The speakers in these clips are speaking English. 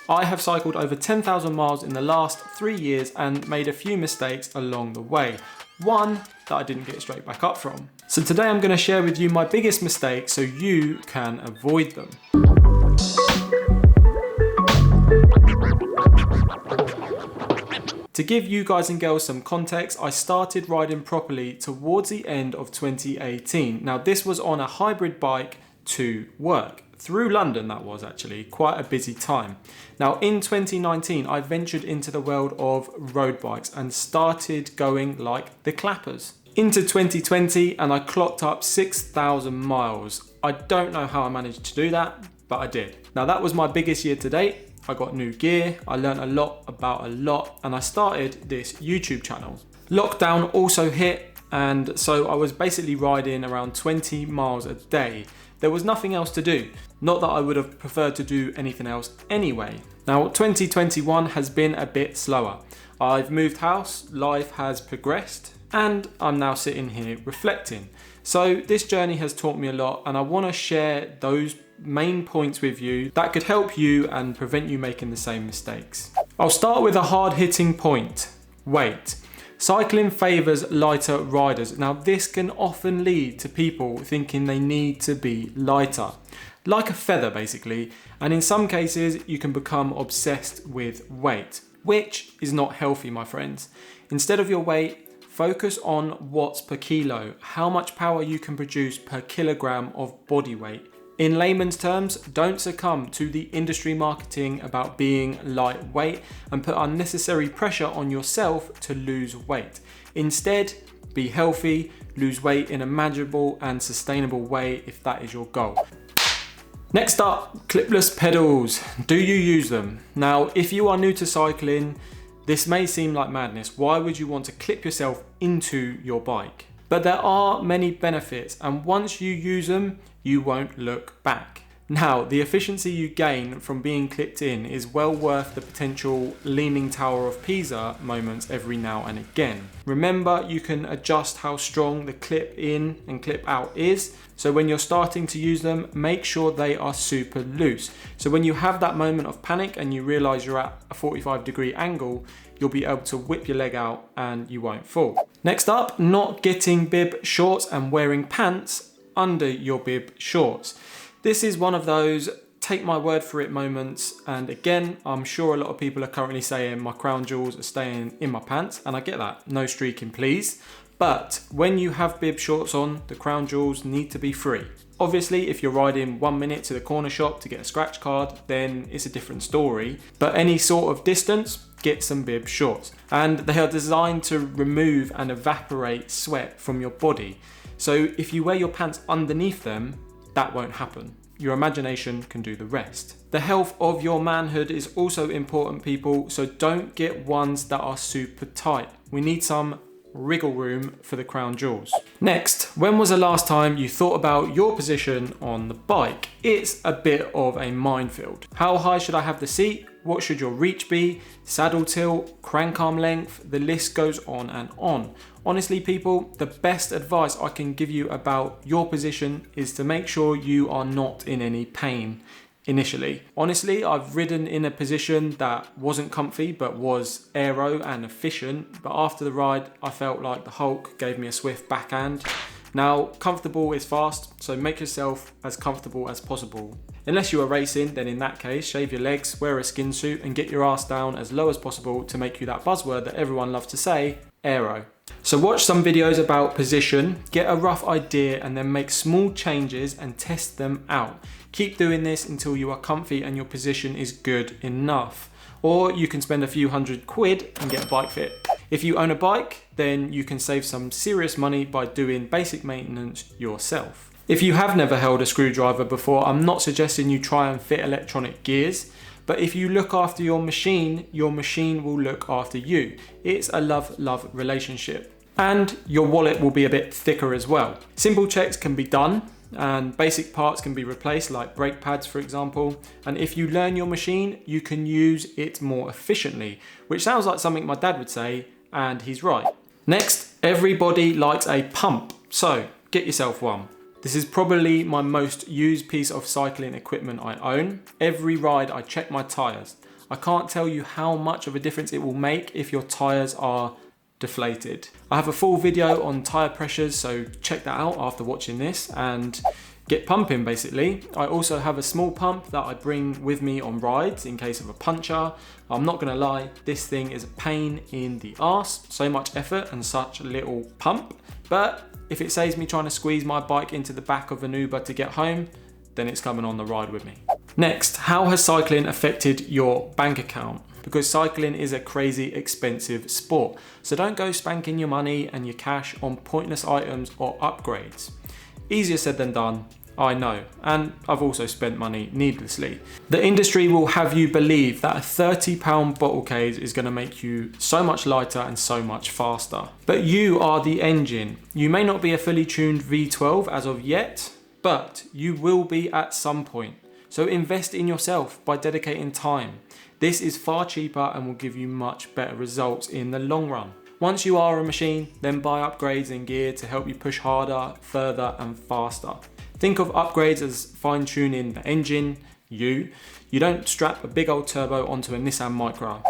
I have cycled over 10,000 miles in the last 3 years and made a few mistakes along the way. One that I didn't get straight back up from. So today I'm going to share with you my biggest mistakes so you can avoid them. To give you guys and girls some context, I started riding properly towards the end of 2018. Now this was on a hybrid bike to work. Through London that was actually, quite a busy time. Now in 2019 I ventured into the world of road bikes and started going like the clappers. Into 2020 and I clocked up 6,000 miles. I don't know how I managed to do that, but I did. Now that was my biggest year to date. I got new gear, I learned a lot about a lot, and I started this YouTube channel. Lockdown also hit, and so I was basically riding around 20 miles a day. There was nothing else to do. Not that I would have preferred to do anything else anyway. Now 2021 has been a bit slower. I've moved house, life has progressed, and I'm now sitting here reflecting. So this journey has taught me a lot, and I want to share those main points with you that could help you and prevent you making the same mistakes. I'll start with a hard-hitting point: weight. Cycling favours lighter riders. Now this can often lead to people thinking they need to be lighter, like a feather basically, and in some cases you can become obsessed with weight, which is not healthy, my friends. Instead of your weight, focus on watts per kilo, how much power you can produce per kilogram of body weight. In layman's terms, don't succumb to the industry marketing about being lightweight and put unnecessary pressure on yourself to lose weight. Instead, be healthy, lose weight in a manageable and sustainable way if that is your goal. Next up, clipless pedals. Do you use them? Now, if you are new to cycling, this may seem like madness. Why would you want to clip yourself into your bike? But there are many benefits, and once you use them, you won't look back. Now, the efficiency you gain from being clipped in is well worth the potential Leaning Tower of Pisa moments every now and again. Remember, you can adjust how strong the clip in and clip out is, so when you're starting to use them, make sure they are super loose. So when you have that moment of panic and you realize you're at a 45-degree angle, you'll be able to whip your leg out and you won't fall. Next up, not getting bib shorts and wearing pants under your bib shorts. This is one of those take my word for it moments, and again, I'm sure a lot of people are currently saying my crown jewels are staying in my pants, and I get that, no streaking please. But when you have bib shorts on, the crown jewels need to be free. Obviously, if you're riding 1 minute to the corner shop to get a scratch card, then it's a different story. But any sort of distance, get some bib shorts. And they are designed to remove and evaporate sweat from your body. So if you wear your pants underneath them, that won't happen. Your imagination can do the rest. The health of your manhood is also important, people, so don't get ones that are super tight. We need some wriggle room for the crown jewels. Next, when was the last time you thought about your position on the bike? It's a bit of a minefield. How high should I have the seat? What should your reach be? Saddle tilt, crank arm length, the list goes on and on. Honestly, people, the best advice I can give you about your position is to make sure you are not in any pain initially. Honestly, I've ridden in a position that wasn't comfy but was aero and efficient, but after the ride I felt like the Hulk gave me a swift backhand. Now, comfortable is fast, so make yourself as comfortable as possible. Unless you are racing, then in that case, shave your legs, wear a skin suit and get your ass down as low as possible to make you that buzzword that everyone loves to say, aero. So watch some videos about position, get a rough idea and then make small changes and test them out. Keep doing this until you are comfy and your position is good enough. Or you can spend a few £100 and get a bike fit. If you own a bike, then you can save some serious money by doing basic maintenance yourself. If you have never held a screwdriver before, I'm not suggesting you try and fit electronic gears, but if you look after your machine will look after you. It's a love-love relationship. And your wallet will be a bit thicker as well. Simple checks can be done and basic parts can be replaced, like brake pads for example. And if you learn your machine, you can use it more efficiently, which sounds like something my dad would say, and he's right. Next, everybody likes a pump, so get yourself one. This is probably my most used piece of cycling equipment I own. Every ride I check my tyres. I can't tell you how much of a difference it will make if your tyres are deflated. I have a full video on tyre pressures, so check that out after watching this and get pumping basically. I also have a small pump that I bring with me on rides in case of a puncture. I'm not gonna lie, this thing is a pain in the arse. So much effort and such little pump. But if it saves me trying to squeeze my bike into the back of an Uber to get home, then it's coming on the ride with me. Next, how has cycling affected your bank account? Because cycling is a crazy expensive sport. So don't go spanking your money and your cash on pointless items or upgrades. Easier said than done, I know, and I've also spent money needlessly. The industry will have you believe that a £30 bottle case is going to make you so much lighter and so much faster. But you are the engine. You may not be a fully tuned V12 as of yet, but you will be at some point. So invest in yourself by dedicating time. This is far cheaper and will give you much better results in the long run. Once you are a machine, then buy upgrades and gear to help you push harder, further and faster. Think of upgrades as fine-tuning the engine, you don't strap a big old turbo onto a Nissan Micra.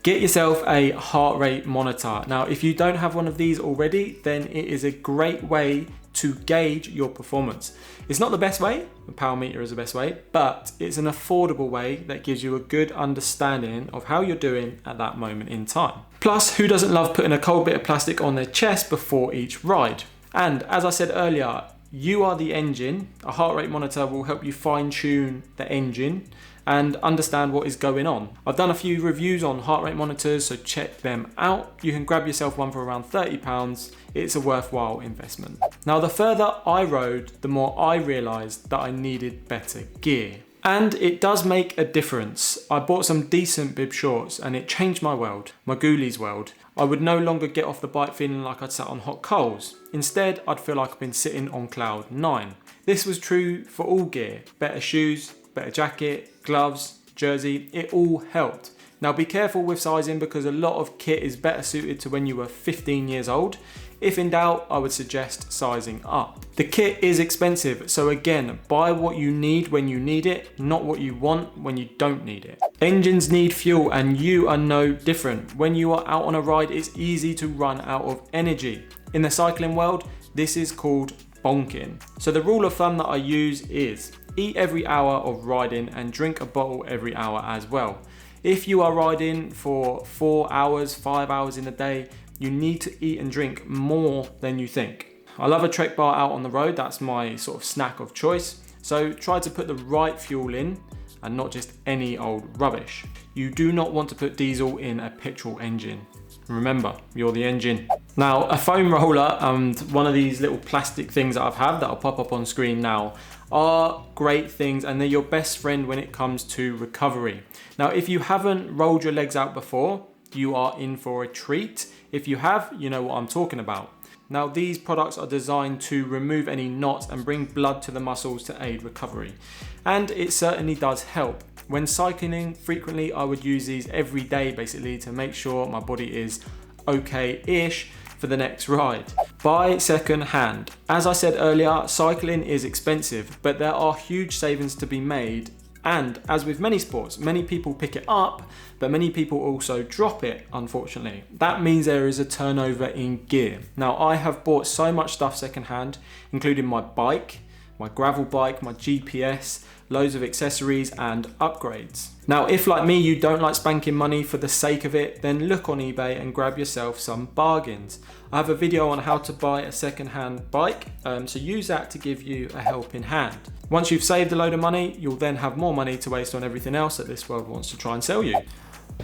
Get yourself a heart rate monitor. Now, if you don't have one of these already, then it is a great way to gauge your performance. It's not the best way, the power meter is the best way, but it's an affordable way that gives you a good understanding of how you're doing at that moment in time. Plus, who doesn't love putting a cold bit of plastic on their chest before each ride? And as I said earlier, you are the engine. A heart rate monitor will help you fine tune the engine and understand what is going on. I've done a few reviews on heart rate monitors, so check them out. You can grab yourself one for around £30. It's a worthwhile investment. Now, the further I rode, the more I realized that I needed better gear. And it does make a difference. I bought some decent bib shorts and it changed my world, my ghoulies world. I would no longer get off the bike feeling like I'd sat on hot coals. Instead, I'd feel like I've been sitting on cloud 9. This was true for all gear. Better shoes, better jacket, gloves, jersey, it all helped. Now be careful with sizing because a lot of kit is better suited to when you were 15 years old. If in doubt, I would suggest sizing up. The kit is expensive, so again, buy what you need when you need it, not what you want when you don't need it. Engines need fuel and you are no different. When you are out on a ride, it's easy to run out of energy. In the cycling world, this is called bonking. So the rule of thumb that I use is eat every hour of riding and drink a bottle every hour as well. If you are riding for 4 hours, 5 hours in a day, you need to eat and drink more than you think. I love a Trek bar out on the road, that's my sort of snack of choice. So try to put the right fuel in and not just any old rubbish. You do not want to put diesel in a petrol engine. Remember, you're the engine. Now, a foam roller and one of these little plastic things that I've had that I'll pop up on screen now are great things and they're your best friend when it comes to recovery. Now, if you haven't rolled your legs out before, you are in for a treat. If you have, you know what I'm talking about. Now, these products are designed to remove any knots and bring blood to the muscles to aid recovery. And it certainly does help. When cycling frequently, I would use these every day basically to make sure my body is okay-ish for the next ride. Buy second hand. As I said earlier, cycling is expensive, but there are huge savings to be made. And as with many sports, many people pick it up, but many people also drop it, unfortunately. That means there is a turnover in gear. Now, I have bought so much stuff secondhand, including my bike, my gravel bike, my GPS, loads of accessories and upgrades. Now, if like me, you don't like spanking money for the sake of it, then look on eBay and grab yourself some bargains. I have a video on how to buy a second-hand bike, so use that to give you a helping hand. Once you've saved a load of money, you'll then have more money to waste on everything else that this world wants to try and sell you.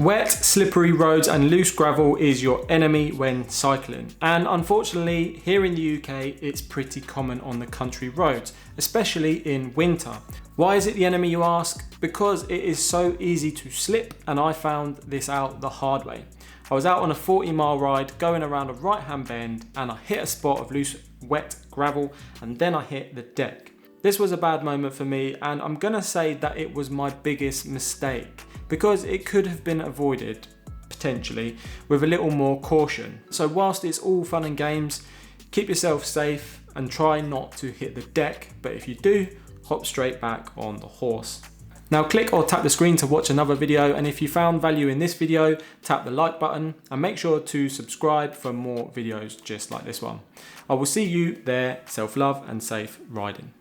Wet, slippery roads and loose gravel is your enemy when cycling. And unfortunately, here in the UK, it's pretty common on the country roads, especially in winter. Why is it the enemy, you ask? Because it is so easy to slip, and I found this out the hard way. I was out on a 40-mile ride going around a right-hand bend and I hit a spot of loose, wet gravel and then I hit the deck. This was a bad moment for me, and I'm gonna say that it was my biggest mistake because it could have been avoided, potentially, with a little more caution. So whilst it's all fun and games, keep yourself safe and try not to hit the deck, but if you do, hop straight back on the horse. Now click or tap the screen to watch another video, and if you found value in this video, tap the like button and make sure to subscribe for more videos just like this one. I will see you there. Self-love and safe riding.